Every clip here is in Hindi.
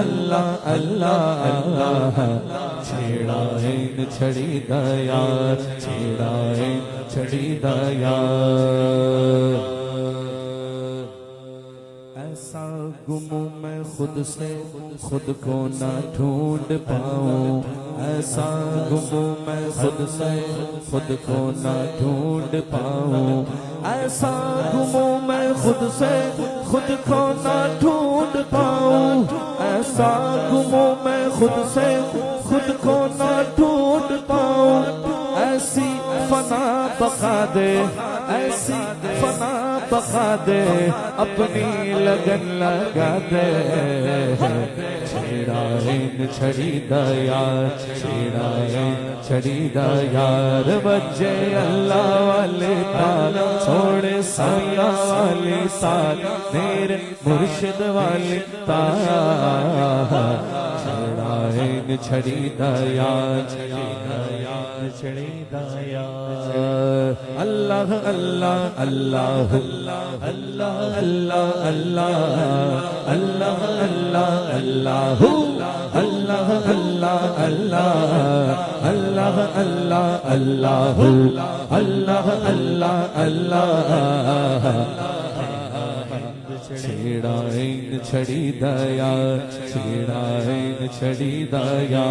अल्लाह अल्लाह अल्लाह छेड़ा है छड़ी दया, छेड़ा है छड़ी दया। ऐसा गुमो मैं खुद से खुद को ना ढूंढ पाऊं, ऐसा गुमो मैं खुद से खुद को ना ढूंढ पाऊं, ऐसा गुमो मैं खुद से खुद को ना ढूंढ पाऊं, ऐसा गुमो मैं खुद से खुद को ना ढूंढ पाऊं। ऐसी फना बका दे, ऐसी फना बका दे, अपनी लगन लगा दे। छेड़ा है छड़ी दया, छेड़ा है छड़ी दया। बच्चे अल्लाह वाले तार, छोड़े साया वाले तार, मेरे मुर्शिद वाले तार। छेड़ा है छड़ी दया, छड़ी दया, छड़ी दया। अल्लाह अल्लाह अल्लाह अल्लाह अल्लाह अल्लाह अल्लाह अल्लाह अल्लाह अल्लाह अल्लाह अल्लाह अल्लाह अल्लाह अल्लाह अल्लाह अल्लाह। छेड़ा है छड़ी दया, छेड़ा है छड़ी दया।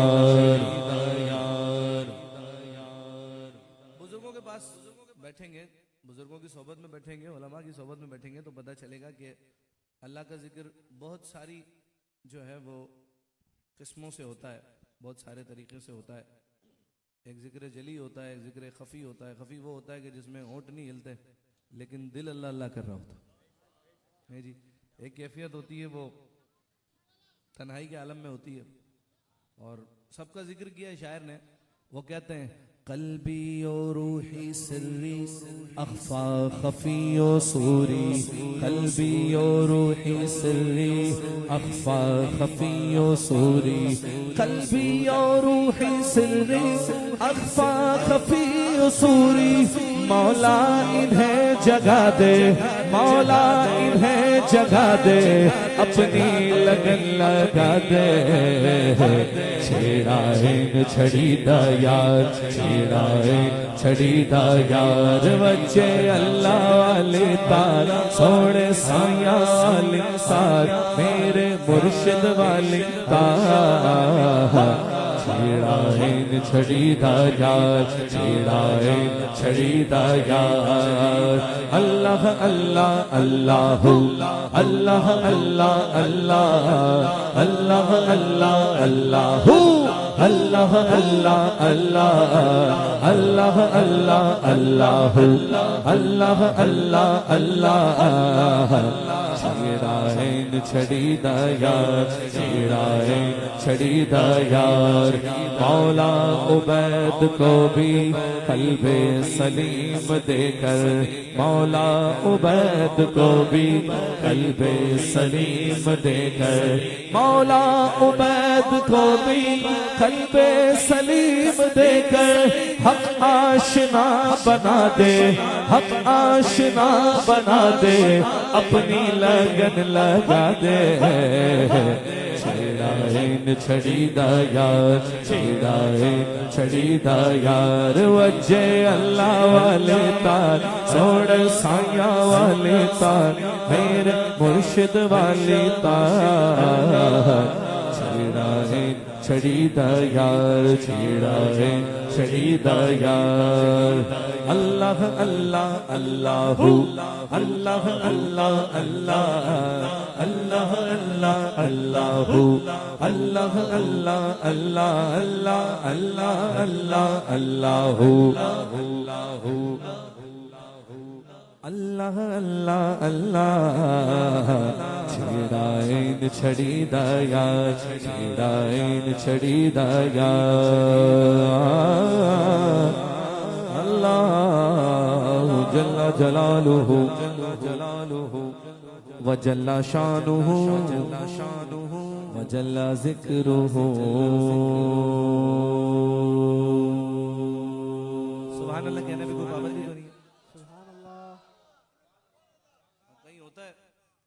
बुजुर्गों के पास बैठेंगे, बुजुर्गों की सोबत में बैठेंगे, उलमा की सोबत में बैठेंगे तो पता चलेगा कि अल्लाह का जिक्र बहुत सारी जो है वो किस्मों से होता है, बहुत सारे तरीके से होता है। एक जिक्र जली होता है, एक जिक्र खफी होता है। खफी वो होता है कि जिसमें होंठ नहीं हिलते लेकिन दिल अल्लाह अल्लाह कर रहा होता है जी। एक कैफियत होती है वो तन्हाई के आलम में होती है, और सबका जिक्र किया है शायर ने। वो कहते हैं कल्बी ओ रूही सिर्री अख्फा खफी ओ सूरी, कल्बी ओ रूही सिर्री अख्फा खफी ओ सूरी, कल्बी ओ रूही सिर्री अख्फा खफी ओ सूरी। मौला इन्हें जगा दे, मौला इन्हें जगा दे, अपनी लगन लगा दे। छेड़ा है छड़ी दया, छेड़ा है छड़ी दया। बच्चे अल्लाह वाले तार, छोड़े साया वाले तार, मेरे मुर्शिद वाले तार। छेड़ा है छड़ी दया, छेड़ा है छड़ी दया। अल्लाह अल्लाह अल्लाह अल्लाह अल्लाह अल्लाह अल्लाह अल्लाह अल्लाह अल्लाह अल्लाह अल्लाह अल्लाह अल्लाह अल्लाह अल्लाह अल्लाह अल्लाह। छेड़ा है छड़ी दया, छेड़ा है छड़ी दया। मौला उबैद को भी कल्बे सलीम देकर, मौला उबैद को भी कल्बे सलीम देकर, मौला उबैद को भी कल्बे सलीम देकर हक आशना बना दे, हक आशना बना दे, अपनी लगन लगा दे। छेड़ा है छड़ी दया, छेड़ा है छड़ी दया। वज्जे अल्लाह वाले तार, छोड़ साया वाले तार, मेरे मुर्शिद वाले तार। छेड़ा है छड़ी दया, छेड़ा है छड़ी दया। अल्लाह अल्लाह अल्लाह अल्लाह अल्लाह अल्लाह अल्लाह अल्लाह अल्लाह अल्लाह अल्लाह अल्लाह अल्लाह अल्लाह अल्लाह अल्लाह अल्लाह अल्लाह। छेड़ा है छड़ी दया, छेड़ा है छड़ी दया। अल्लाह जल्ला जलालुहु व जल्ला शानुहु व जल्ला जिक्रुहु। सुभान अल्लाह कहने में कोई पाबंदी तो नहीं है। कहीं होता है,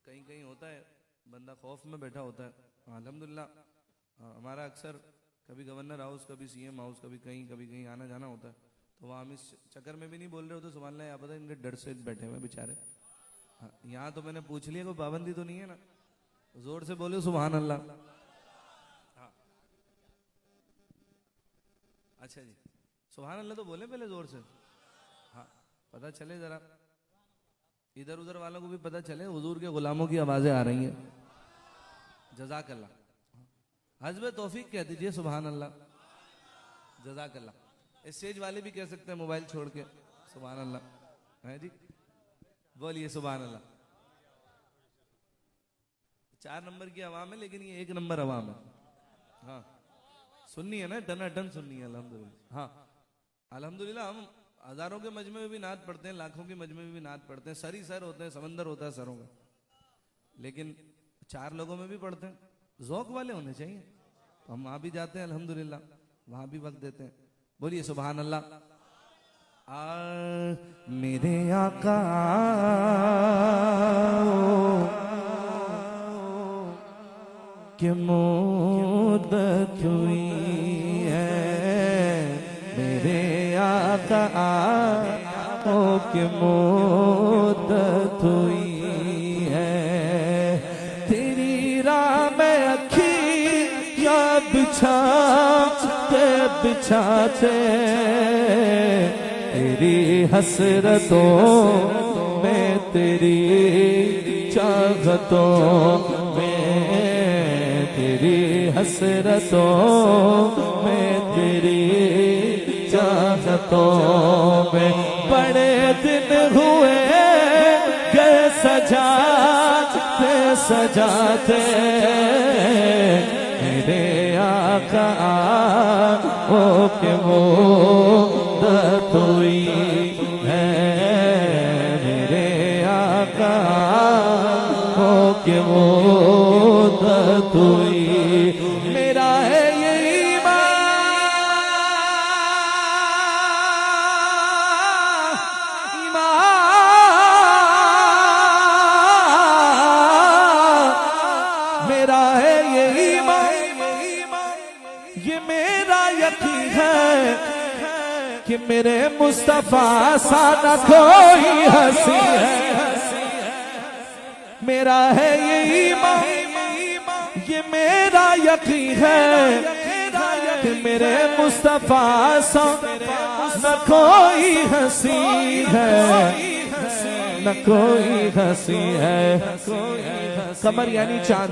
कहीं कहीं होता है बंदा खौफ में बैठा होता है, अल्हम्दुलिल्लाह हमारा अक्सर कभी गवर्नर हाउस, कभी सीएम हाउस, कभी कहीं आना जाना होता है, तो वहाँ हम इस चक्कर में भी नहीं बोल रहे होते सुभान अल्लाह, यहाँ पता है इनके डर से बैठे हुए बेचारे। हाँ, यहाँ तो मैंने पूछ लिया, कोई पाबंदी तो नहीं है ना, जोर से बोले सुभान अल्लाह। हाँ अच्छा जी, सुभान अल्लाह तो बोले पहले जोर से, हाँ पता चले जरा, इधर उधर वालों को भी पता चले हुजूर के गुलामों की आवाजें आ रही हैं। जज़ाकल्लाह, हज़्ब तौफीक कह दीजिए सुभान अल्लाह, जज़ाकल्लाह। स्टेज वाले भी कह सकते हैं मोबाइल छोड़ के सुभान अल्लाह, है जी, बोलिए सुभान अल्लाह। 4 नंबर की आवाम है, लेकिन ये 1 नंबर आवाम है। हाँ सुन्नी है ना, टनाटन सुन्नी है अल्हम्दुलिल्लाह। हाँ अल्हम्दुलिल्लाह, हम हजारों के मजमे में भी नात पढ़ते हैं, लाखों के मजमे में भी नात पढ़ते हैं, सर होते हैं, समंदर होता है सरों का, लेकिन 4 लोगों में भी पढ़ते हैं। ज़ौक़ वाले होने चाहिए, तो हम वहाँ भी जाते हैं अल्हम्दुलिल्लाह, वहाँ भी वक्त देते हैं। बोलिए सुभान अल्लाह। मेरे आका कि मुद्दत हुई है, मेरे आका कि मुद्दत हुई है, तेरी राह में अखियाँ बिछाते बिछाते, तेरी हसरतों में, तेरी चाहतों में, तेरी हसरतों में, तेरी चाहतों में, बड़े दिन हुए गए सजाते सजाते, मेरे आका ओ के मुद्दत हुई है, मेरे आका ओ के मुद्दत हुई। मेरा है ये मेरा है ये ईमान, ये मेरा यकीन है कि मेरे मुस्तफा सा न कोई हंसी है। मेरा है ये ईमान, ये मेरा यकीन है कि मेरे मुस्तफा सा न कोई हंसी है, न कोई हंसी है। कमर यानी चांद,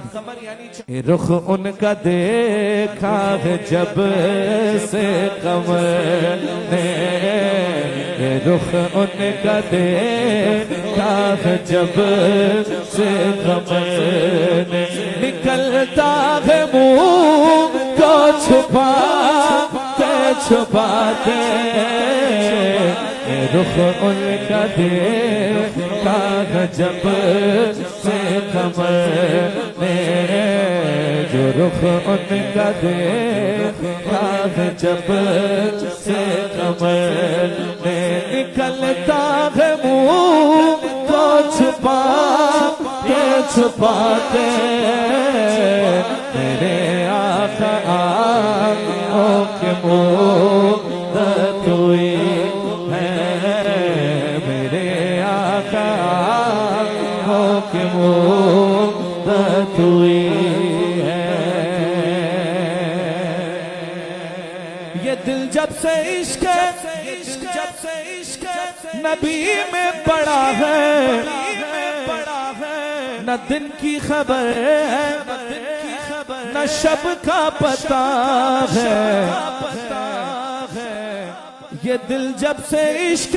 रुख उनका देखा है जब से कमर ने, रुख उनका देखा है जब से कमर ने, निकलता है मुंह को छुपाते छुपाते, रुख उनका देखा है जब से कमर ने, जो रुख उनका देखा है जब से कमर ने, निकलता है मुंह को छुपाते छुपाते, मेरे आका ओ के मुद्दत हुई है, मेरे आका ओ के मुद्दत हुई है। ये दिल जब से इश्क नबी में पड़ा है, न दिन की खबर है, न शब का पता है, ये दिल जब से इश्क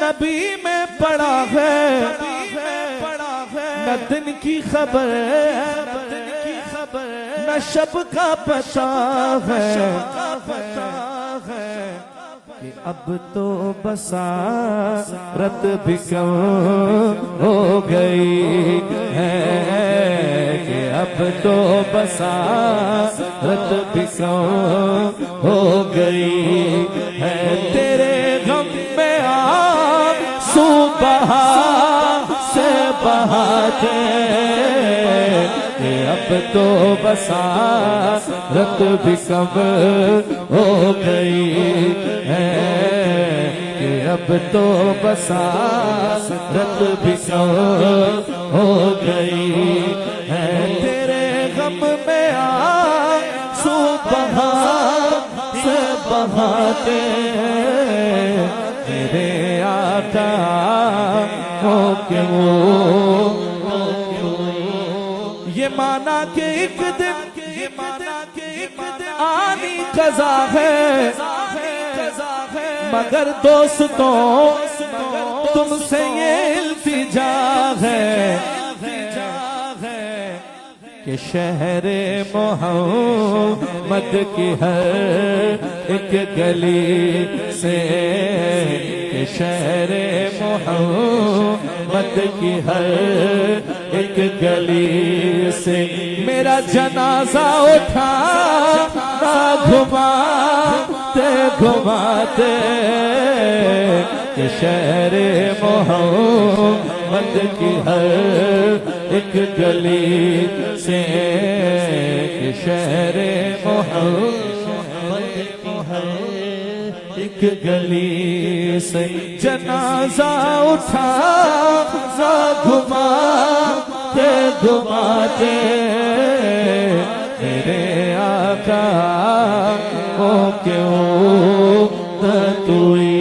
नबी में पड़ा है, न दिन की खबर है, न शब का पता है, कि अब तो बसारत भी कम हो गई है, कि अब तो बसारत भी कम हो गई है, तेरे गम में आंसू बहा से बहाते, अब तो बसारत भी कम हो गई है कि अब तो बसारत भी कम हो गई है। तेरे गम में आंसू बहाते मेरे आका हो के वो ये माना कि एक दिन आनी कज़ा है मगर दोस्तों तुमसे ये इल्तिजा है कि शहरे मोहम्मद की हर एक गली से कि शहरे मोहम्मद की हर एक गली से मेरा जनाजा उठा घुमाते घुमाते कि शहरे मोहम्मद की हर एक गली से कि शहरे मोहम्मद की हर एक गली से जनाजा उठा घुमाते घुमाते मेरे आका को क्यों ततुई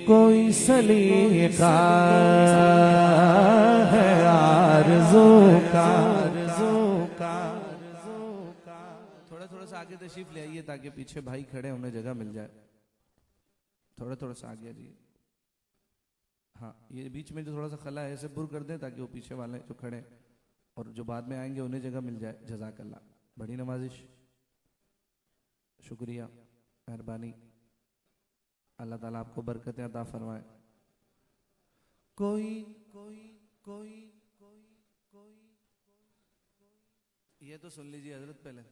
कोई सलीका है आरज़ू का थोड़ा सा आगे तशरीफ ले आइए ताकि पीछे भाई खड़े उन्हें जगह मिल जाए। थोड़ा सा आगे आ जाइए। हाँ, ये बीच में जो थोड़ा सा खला है इसे पुर कर दें ताकि वो पीछे वाले जो खड़े और जो बाद में आएंगे उन्हें जगह मिल जाए। जज़ाकल्लाह, बड़ी नवाजिश, शुक्रिया, मेहरबानी। अल्लाह ताला आपको बरकतें अता फरमाए। कोई कोई कोई कोई कोई ये तो सुन लीजिए हजरत, पहले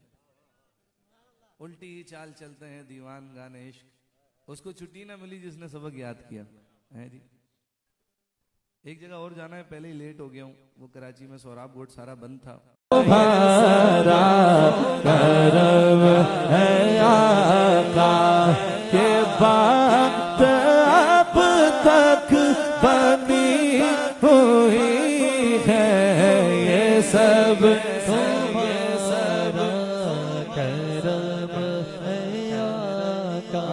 उल्टी ही चाल चलते हैं दीवान गाने इश्क, उसको छुट्टी ना मिली जिसने सबक याद किया है जी। एक जगह और जाना है, पहले ही लेट हो गया हूँ। वो कराची में सोराब गोट सारा बंद था। तुम्हारा करम है आका के बात अब तक बनी हुई है ये सब करम है आका।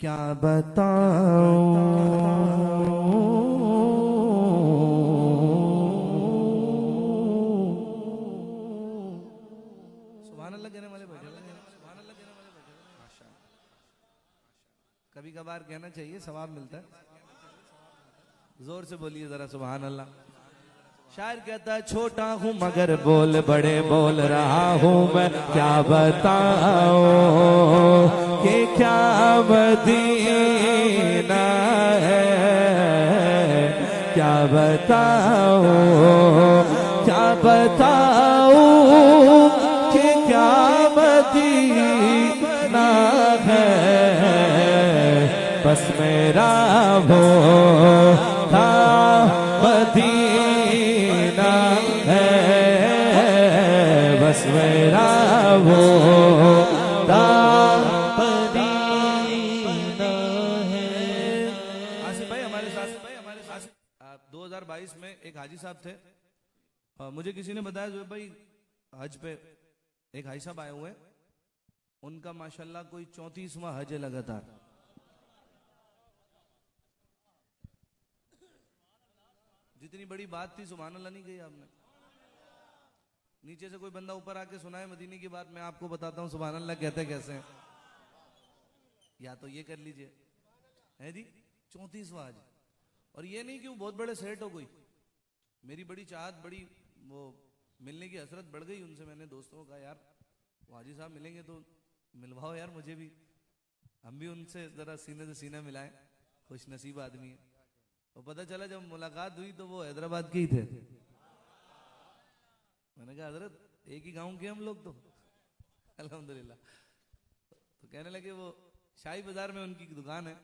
क्या बताऊं सुभान अल्लाह कहने वाले बैठे, सुभान अल्लाह कहने वाले बैठे, माशाअल्लाह। कभी कभार कहना चाहिए, सवाब मिलता है। जोर से बोलिए जरा सुभान अल्लाह। शायर कहता है छोटा हूँ मगर बोल बड़े बोल रहा हूँ मैं, क्या बताऊं कि क्या मदीना है, क्या बताऊं कि क्या मदीना है। बस मेरा वो था मदीना है, बस मेरा वो था मदीना है। आसिफ भाई हमारे साथ 2022 में एक हाजी साहब थे। मुझे किसी ने बताया जो भाई हज पे एक हाजी साहब आए हुए हैं, उनका माशाल्लाह कोई 34वां हज है लगातार। जितनी बड़ी बात थी सुभान अल्लाह नहीं कही आपने। नीचे से कोई बंदा ऊपर आके सुनाए मदीने की बात, मैं आपको बताता हूँ सुभान अल्लाह कहते कैसे हैं। या तो ये कर लीजिए है जी 34वां हज। और ये नहीं कि वो बहुत बड़े सेठ हो कोई, मेरी बड़ी चाहत, बड़ी वो मिलने की हसरत बढ़ गई उनसे। मैंने दोस्तों को कहा यार वो हाजी साहब मिलेंगे तो मिलवाओ यार मुझे भी, हम भी उनसे जरा सीने से सीना मिलाएं। खुश नसीब आदमी है। तो पता चला जब मुलाकात हुई तो वो हैदराबाद के ही थे। मैंने कहा हजरत एक ही गांव के हम लोग तो अल्हम्दुलिल्लाह। तो कहने लगे वो शाही बाजार में उनकी दुकान है,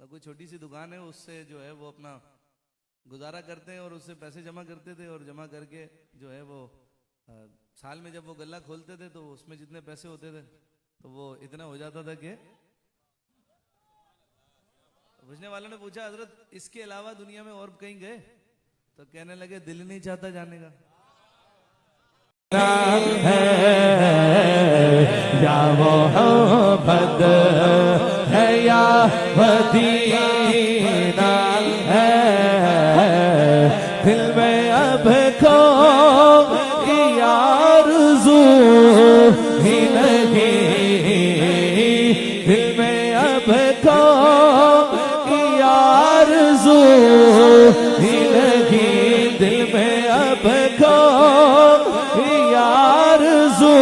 तो कोई छोटी सी दुकान है, उससे जो है वो अपना गुजारा करते हैं और उससे पैसे जमा करते थे और जमा करके जो है वो साल में जब वो गल्ला खोलते थे तो उसमें जितने पैसे होते थे तो वो इतना हो जाता था कि पूछने वालों ने पूछा हजरत इसके अलावा दुनिया में और कहीं गए? तो कहने लगे दिल नहीं चाहता जाने का। है या मोहब्बत है या मदीना है, दिल में अब को आरज़ू ही नहीं, दिल में अब को आरज़ू ही नहीं, दिल में अब को आरज़ू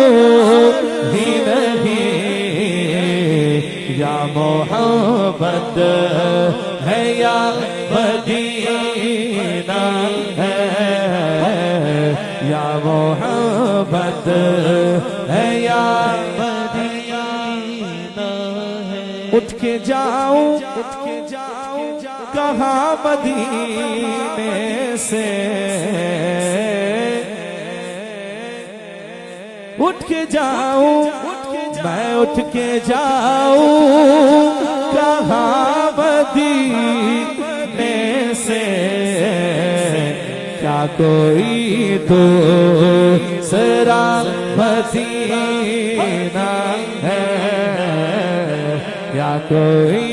ही नहीं, या मोहब्बत है या मदीना है, या मोहब्बत है या मदीना है। उठ के जाऊं कहाँ मदीने से, उठ के जाऊं मैं, उठ के जाऊं कहाँ मदीने से, क्या कोई दूसरा मदीना है, या कोई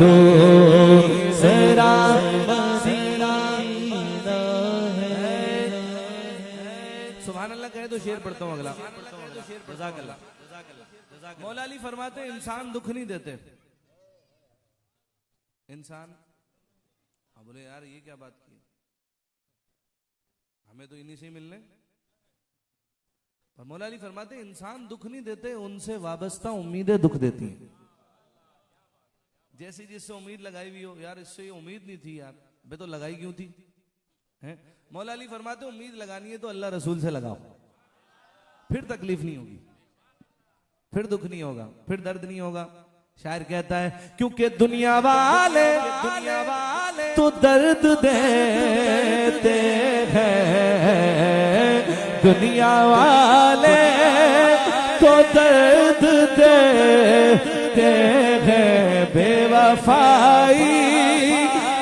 दूसरा मदीना है। सुभान अल्लाह कहे तो शेर पढ़ता हूँ अगला। मौला अली फरमाते इंसान दुख नहीं देते। इंसान, हाँ बोले यार ये क्या बात की, हमें तो इन्हीं से ही मिलने। पर मौला अली फरमाते इंसान दुख नहीं देते, उनसे वाबस्ता उम्मीदें दुख देती हैं। जैसी जिससे उम्मीद लगाई हुई हो, यार इससे ये उम्मीद नहीं थी यार, बे तो लगाई क्यों थी हैं? मौला अली फरमाते उम्मीद लगानी है तो अल्लाह रसूल से लगाओ, फिर तकलीफ नहीं होगी, फिर दुख नहीं होगा, फिर दर्द नहीं होगा। शायर कहता है क्योंकि दुनिया वाले तो दर्द देते हैं, दुनिया वाले तो दर्द देते हैं, बेवफाई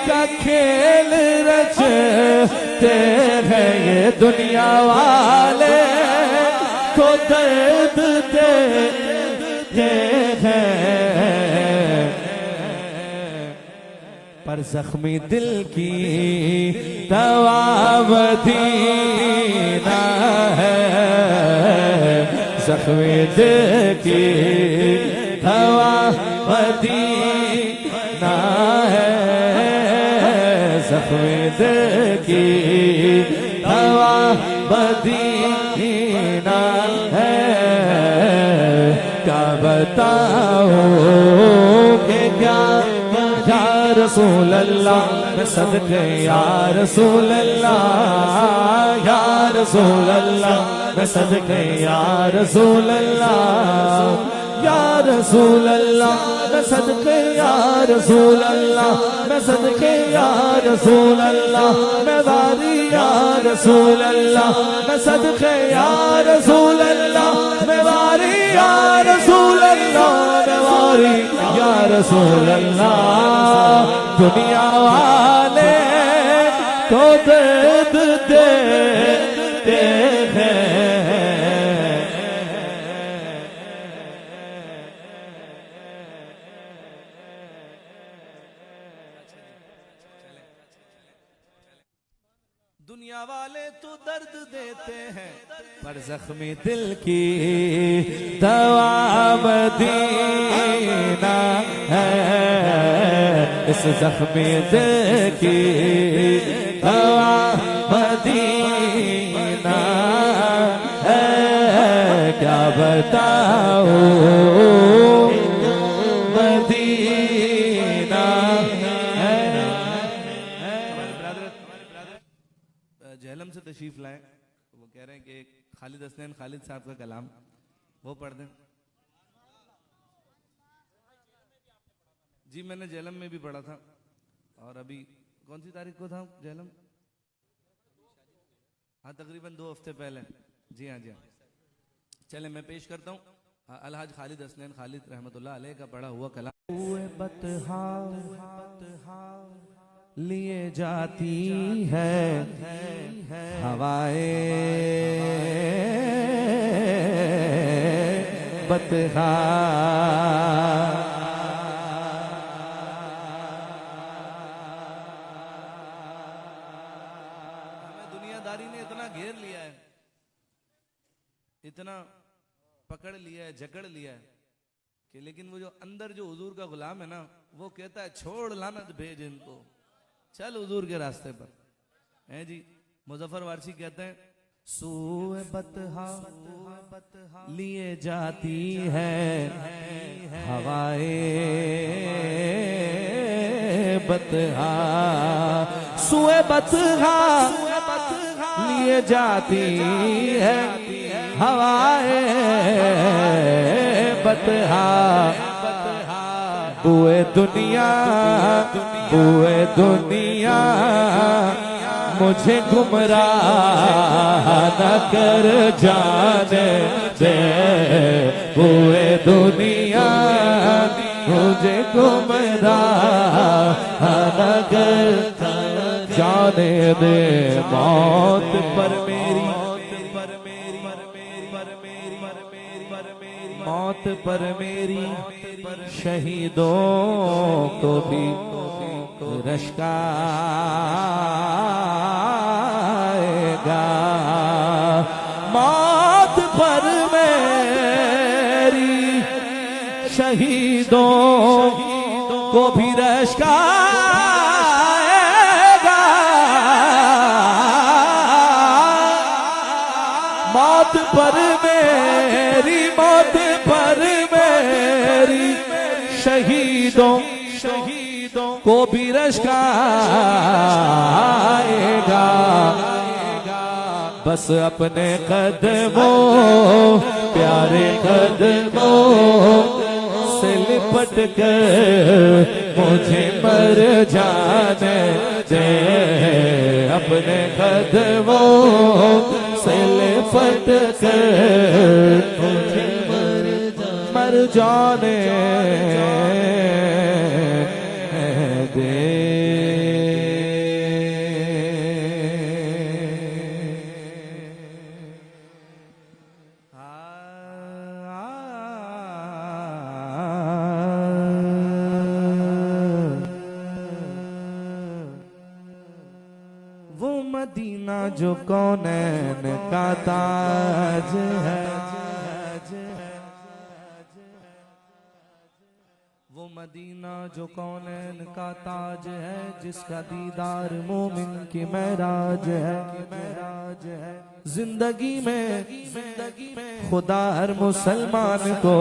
का खेल रचते हैं, ये दुनिया वाले को दर्द देते हैं, पर जख्मी दिल की दवा मदीना है, जख्मी दिल की दवा मदीना है, जख्मी दिल की दवा मदीना है। क्या बताओ कि क्या या रसूल अल्लाह मैं सदके या रसूल अल्लाह, या रसूल अल्लाह मैं सदके या रसूल अल्लाह, या रसूल अल्लाह मैं सदके या रसूल अल्लाह, मैं सदके या रसूल अल्लाह, मैं वारी या रसूल अल्लाह, मैं सदके या रसूल अल्लाह, मैं वारी या रसूल अल्लाह, मैं वारी या रसूल अल्लाह। दुनिया वाले तो दर्द देते हैं, दुनिया वाले तो दर्द देते हैं, पर जख्मी दिल की दवा मदीना है, इस जख्मी दिल की दवा मदीना है। क्या बताओ मदीना है। जहलम से तशरीफ लाए, तो वो कह रहे हैं कि खालिद हसनैन खालिद साहब का कलाम वो पढ़ दें। जी मैंने झेलम में भी पढ़ा था, और अभी कौन सी तारीख को था झेलम? हाँ तकरीबन 2 हफ्ते पहले। जी हाँ जी हाँ। चले मैं पेश करता हूँ अलहाज खालिद हसनैन खालिद रहमतुल्लाह अलैह का पढ़ा हुआ कलाम। बतहा लिए जाती है हवाएं बतहा, दुनियादारी ने इतना घेर लिया है, इतना पकड़ लिया है, जकड़ लिया है कि लेकिन वो जो अंदर जो हुजूर का गुलाम है ना, वो कहता है छोड़ लानत भेज इनको, चल हुजूर के रास्ते पर। हैं जी मुजफ्फर वारसी कहते हैं सूए बतहा लिए जाती है हवाएं बतहा, सूए बतहा लिए जाती है हवाएं बतहा, बुए दुनिया मुझे गुमराह न कर जाने दे, बुए दुनिया मुझे गुमराह न कर जाने दे, मौत पर मेरी मौत पर मेरी शहीदों को भी रश्काएगा, मौत पर मेरी शहीदों को भी रश्काएगा, मौत पर मेरी शहीदों को भी रश्काएगा, बस अपने कदमों प्यारे कदमों से लिपट कर मुझे मर जाने दे, अपने कदमों से लिपट कर मुझे मर जाने दे। वो मदीना जो कौनैन का ताज है, वो मदीना जो कौनैन का ताज है, जिसका दीदार मोमिन की महराज है, जिंदगी में खुदा हर मुसलमान को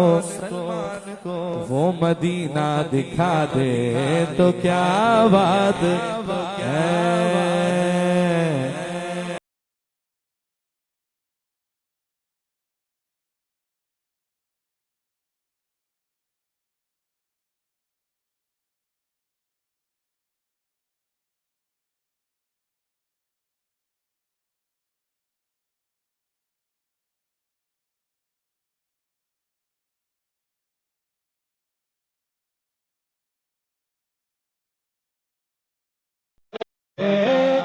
वो मदीना दिखा दे तो क्या बात है।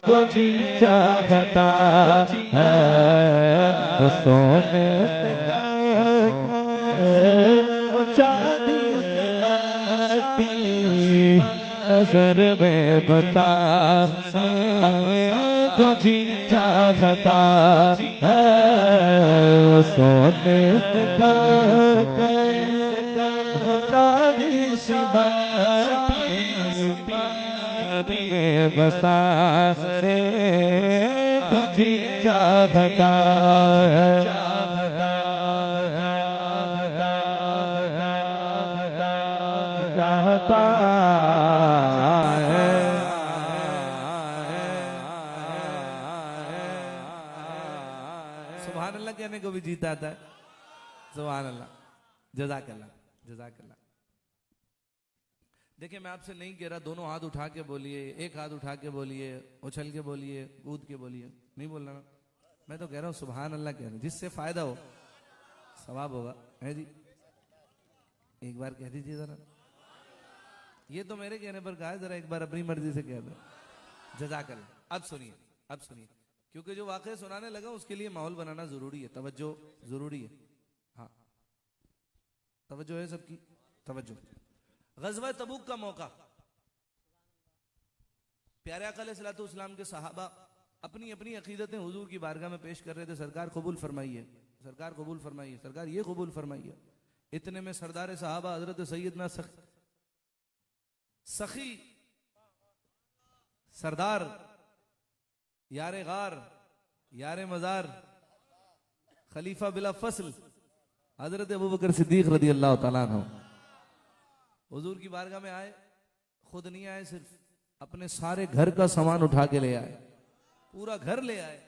को जी चाहता है सोने चांदी असर में बता, को जी चाहता है सोने बसा रे तुझी चाहता सुभान अल्लाह कहने को भी जीता आता है। सुभान अल्लाह, जज़ाकल्लाह, जज़ाकल्लाह। देखिए मैं आपसे नहीं कह रहा दोनों हाथ उठा के बोलिए, एक हाथ उठा के बोलिए, उछल के बोलिए, कूद के बोलिए, नहीं बोलना ना। मैं तो कह रहा हूँ सुभान अल्लाह कह रहा हूँ, जिससे फायदा हो, सवाब होगा, है जी। एक बार कह दीजिए जरा, ये तो मेरे कहने पर कहा है, जरा एक बार अपनी मर्जी से कह दो। जज़ाकल्लाह। अब सुनिए, अब सुनिए, क्योंकि जो वाकई सुनाने लगा उसके लिए माहौल बनाना जरूरी है, तवज्जो जरूरी है। हाँ, तवज्जो है सबकी, तवज्जो। गज़वा तबूक का मौका, प्यारे आका अलैहिस्सलातु वस्सलाम के सहाबा अपनी अपनी अकीदतें हुजूर की बारगाह में पेश कर रहे थे। सरकार कबूल फरमाइए, सरकार कबूल फरमाइए, सरकार ये कबूल फरमाइए। इतने में सरदार सहाबा हजरत सैयदना सखी सरदार यारे गार यारे मजार खलीफा बिला फसल हजरत अबू बकर सिद्दीक रदी अल्लाह तआला अन्हु हुजूर की बारगाह में आए। खुद नहीं आए, सिर्फ अपने सारे घर का सामान उठा के ले आए, पूरा घर ले आए।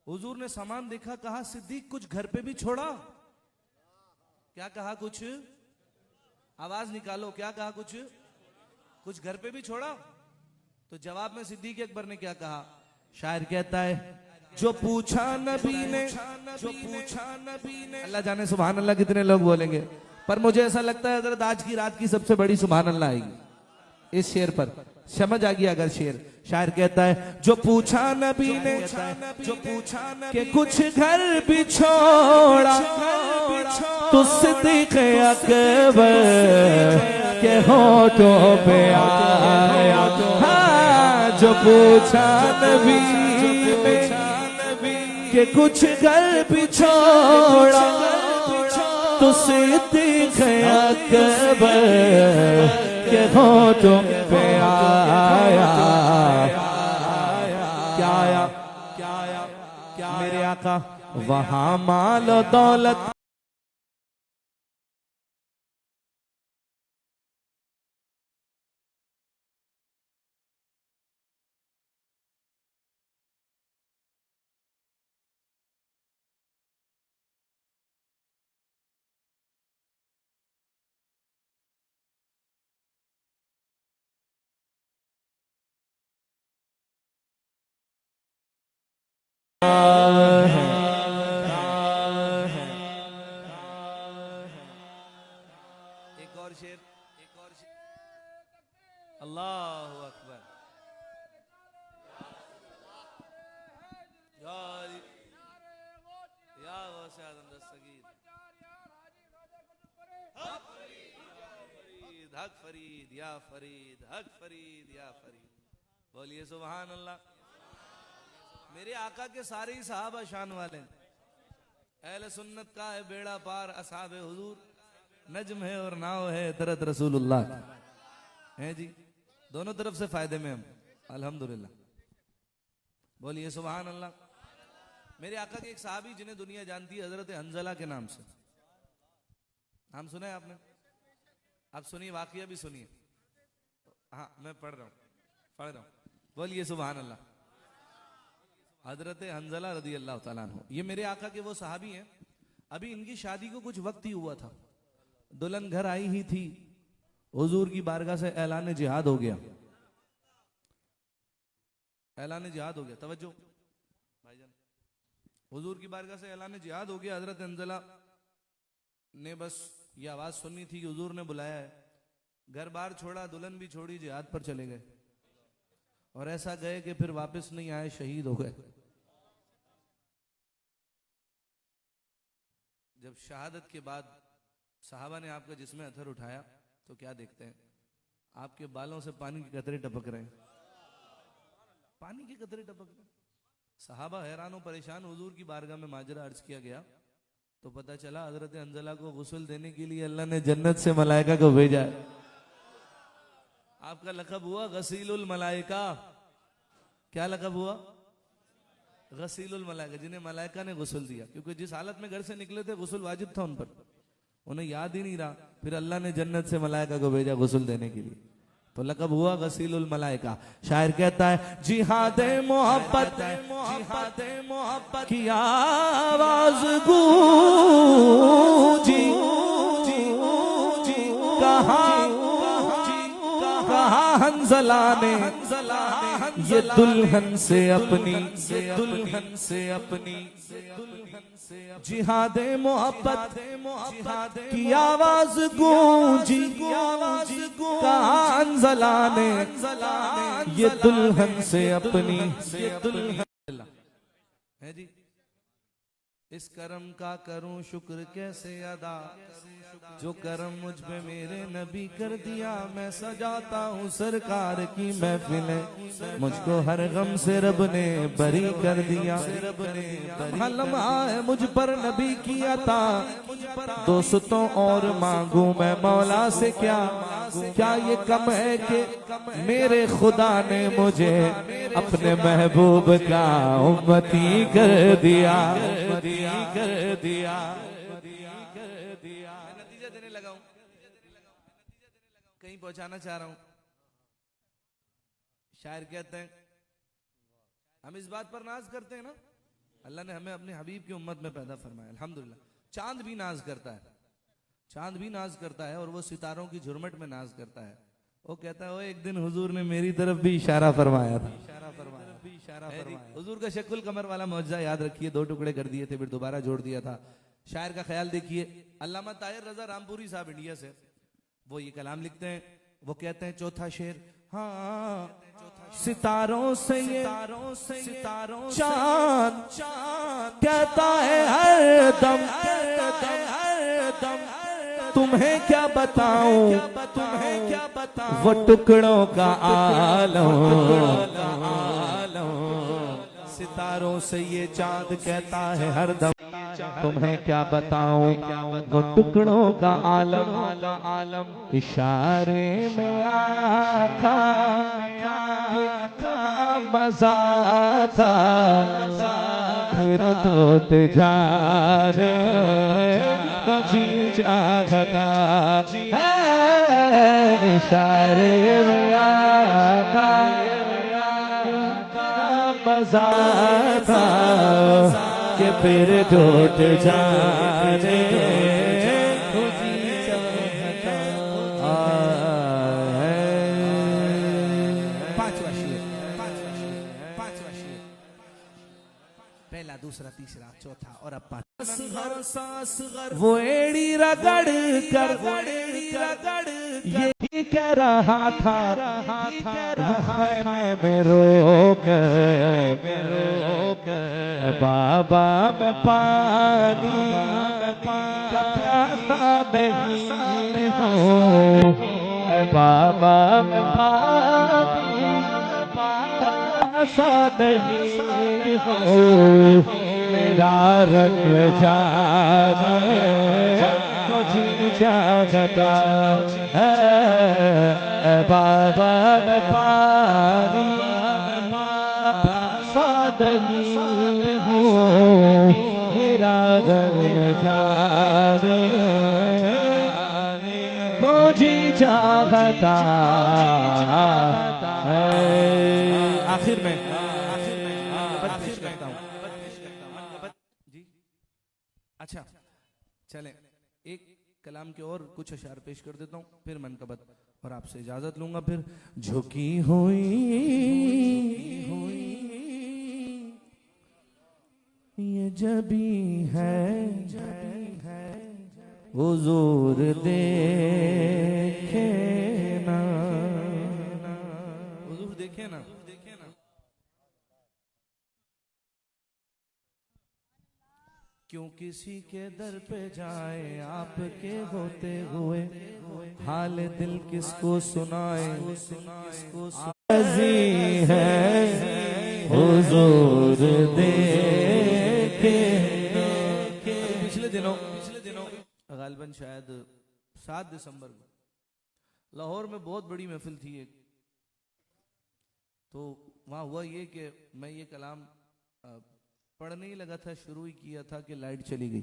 हुजूर ने सामान देखा, कहा सिद्दीक कुछ घर पे भी छोड़ा? क्या कहा? कुछ आवाज निकालो, क्या कहा? कुछ घर पे भी छोड़ा? तो जवाब में सिद्दीक अकबर ने क्या कहा? शायर कहता है, जो पूछा नबी ने, अल्लाह जाने सुभान अल्लाह कितने लोग बोलेंगे, पर मुझे ऐसा लगता है अगर आज की रात की सबसे बड़ी सुभान अल्लाह आएगी इस शेर पर। समझ आ गया अगर शेर? शायर कहता है, जो पूछा नबी ने, जो पूछा कि कुछ घर भी छोड़ा, तो सिद्दीक अकबर के होठों पे आया। हाँ, जो पूछा नबी ने कि कुछ घर भी छोड़ा, तो सिद्दीक अकबर के होठों पे आया। क्या आया? क्या आया? क्या मेरे आका वहां माल और दौलत अल्लाहु अकबर। या गौसे आज़म दस्तगीर, हक फरीद या फरीद, हक फरीद या फरीद। बोलिए सुभान अल्लाह। मेरे आका के सारे ही सहाबा शान वाले, अहले सुन्नत का है बेड़ा पार, असहाबे हुजूर नज्म है और नाव है तरत रसूलुल्लाह है जी। दोनों तरफ से फायदे में हम अल्हम्दुलिल्लाह। बोलिए सुभान अल्लाह। मेरे आका के एक साहबी जिन्हें दुनिया जानती है हजरत हंजला के नाम से, नाम सुना है आपने? आप सुनिए, वाकया भी सुनिए। हाँ, मैं पढ़ रहा हूँ। बोलिए सुभान अल्लाह। हजरत हंजला रदी अल्लाह तआला अन्हु, ये मेरे आका के वो सहाबी हैं। अभी इनकी शादी को कुछ वक्त ही हुआ था, दुल्हन घर आई ही थी, हुजूर की बारगाह से ऐलान जिहाद हो गया। ऐलान जिहाद हो गया, तवज्जो भाईजान, हुजूर की बारगाह से ऐलान जिहाद हो गया। हजरत हंजला ने बस ये आवाज सुननी थी कि हुजूर ने बुलाया है, घर बार छोड़ा, दुल्हन भी छोड़ी, जिहाद पर चले गए। और ऐसा गए कि फिर वापस नहीं आए, शहीद हो गए। जब शहादत के बाद सहाबा ने आपका जिस्म अथर उठाया तो क्या देखते हैं? आपके बालों से पानी के कतरे टपक रहे हैं, पानी के कतरे टपक रहे हैं। सहाबा हैरान परेशान। हुजूर की बारगाह में माजरा अर्ज किया गया तो पता चला हजरत हंजला को गुस्ल देने के लिए अल्लाह ने जन्नत से मलाइका को भेजा है। आपका लक़ब हुआ गसीलुल मलाइका। क्या लक़ब हुआ? गसीलुल मलाइका, जिन्हें मलाइका ने गुस्ल दिया। क्योंकि जिस हालत में घर से निकले थे गुस्ल वाजिब था उन पर, उन्हें याद ही नहीं रहा, फिर अल्लाह ने जन्नत से मलाइका को भेजा गुस्ल देने के लिए, तो लक़ब हुआ गसीलुल मलाइका। शायर कहता है, जिहादे मोहब्बत मोहब्बत की आवाज गूंजी, कहा हंजला ने ये दुल्हन से अपनी, जिहादे मोहब्बत की आवाज गूंजी, कहा हंजला ने ये दुल्हन से अपनी, है जी। इस करम का करूं शुक्र कैसे अदा, जो करम मुझ पे मेरे नबी कर दिया। मैं सजाता हूँ सरकार की महफिलें, मुझको हर गम से रब ने बरी कर दिया। लम्हा है मुझ पर नबी की अता, दोस्तों और मांगू मैं मौला से क्या, क्या ये कम है कि मेरे खुदा ने मुझे अपने महबूब का उम्मती कर दिया, नतीजा देने लगा हूं, कहीं पहुंचाना चाह रहा हूं। शायर कहते हैं हम इस बात पर नाज करते हैं ना, अल्लाह ने हमें अपने हबीब की उम्मत में पैदा फरमाया, अल्हम्दुलिल्लाह। चांद भी नाज करता है, चांद भी नाज करता है, और वो सितारों की झुरमट में नाज करता है। वो कहता है वो एक दिन हुजूर ने मेरी तरफ भी इशारा फरमाया था, हुजूर का शक्ल कमर वाला मौजज़ा याद रखिए, 2 टुकड़े कर दिए थे फिर दोबारा जोड़ दिया था। शायर का ख्याल देखिए, अल्लामा ताहिर रजा रामपुरी साहब इंडिया से, वो ये कलाम लिखते हैं। वो कहते हैं चौथा शेर, हाँ सितारों से ये चांद कहता है हर दम, तुम्हें क्या बताऊं, वो टुकड़ों का आलम, सितारों से ये चांद कहता है हर दम, तुम्हें क्या बताऊं वो टुकड़ों का आलम, इशारे में आका मजा था, फिर तो जा जी चाहता, इशारे में आका मजा था कि फिर टूट जाने खुदी चाहता। पांचवा शेर, पहला दूसरा तीसरा चौथा और अब वो एड़ी रगड़ कर यही कह रहा था, मेरो बाबा में पानी नहीं हो, बाबा में पानी नहीं हो, मेरा रंग जाने चाहता है, बाबा में पानी नहीं हो, मेरा रंग जाने मुझे चाहता है। आखिर में पेश करता हूँ जी। अच्छा चलें, एक कलाम के और कुछ अशार पेश कर देता हूँ, फिर मनकबत और आपसे इजाजत लूंगा। फिर झुकी हुई ये जबी है हुजूर देखे ना, हुजूर देखे ना, क्यों किसी के दर पे जाए आपके होते हुए, हाल दिल किसको सुनाए, है हुजूर देखे। पिछले दिनों गालिबन शायद 7 दिसंबर को लाहौर में बहुत बड़ी महफिल थी एक, तो वहाँ हुआ ये कि मैं ये कलाम पढ़ने ही लगा था, शुरू ही किया था कि लाइट चली गई।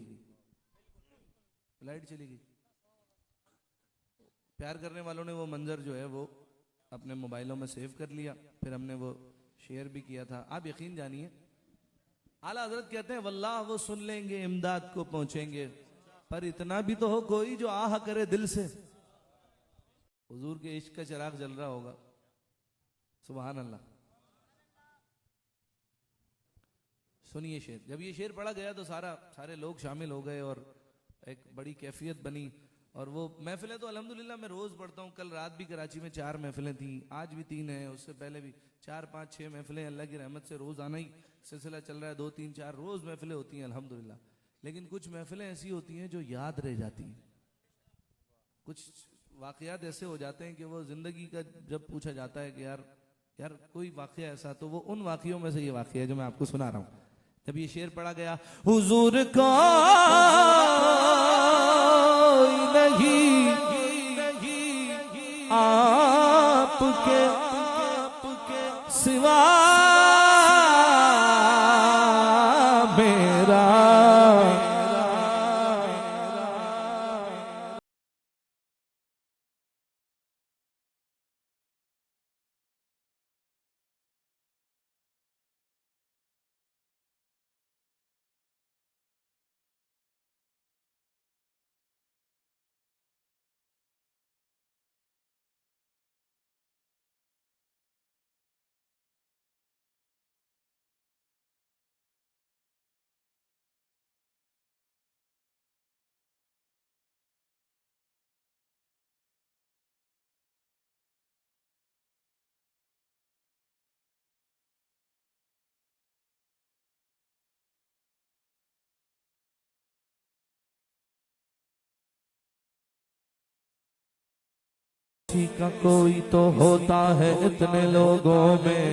प्यार करने वालों ने वो मंजर जो है वो अपने मोबाइलों में सेव कर लिया, फिर हमने वो शेयर भी किया था। आप यकीन जानिए आला हजरत कहते हैं वल्लाह वो सुन लेंगे, इमदाद को पहुंचेंगे, पर इतना भी तो हो कोई जो आह करे दिल से। हुजूर के इश्क का चिराग जल रहा होगा। सुभान अल्लाह। सुनिए शेर। जब ये शेर पढ़ा गया तो सारे लोग शामिल हो गए और एक बड़ी कैफियत बनी। और वो महफिलें तो अल्हम्दुलिल्लाह मैं रोज पढ़ता हूँ। कल रात भी कराची में 4 महफिलें थी, आज भी 3 हैं, उससे पहले भी 4, 5, 6 महफिलें। अल्लाह की रहमत से रोज आना ही सिलसिला चल रहा है। 2, 3, 4 रोज महफिलें होती हैं अल्हम्दुलिल्लाह। लेकिन कुछ महफिलें ऐसी होती हैं जो याद रह जाती हैं। कुछ वाकयात ऐसे हो जाते हैं कि वो जिंदगी का जब पूछा जाता है कि यार कोई वाकया ऐसा, तो वो उन वाकयों में से ये वाकया है जो मैं आपको सुना रहा हूँ। जब ये शेर पढ़ा गया, हुजूर का नहीं आपके सिवा मेरा, किसी का कोई तो होता है इतने लोगों में,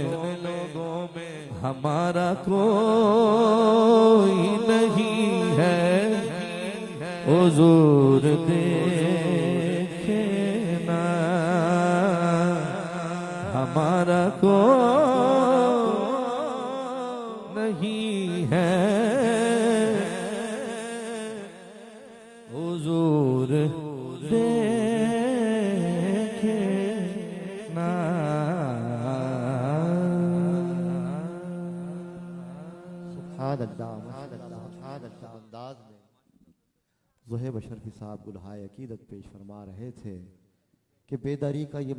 हमारा कोई नहीं है। हुजूर देखे ना, हमारा कोई नहीं है। हुजूर अंदाज में ज़ोहेब अशरफी साहब गुलहाए अकीदत पेश फरमा रहे थे कि बेदारी का ये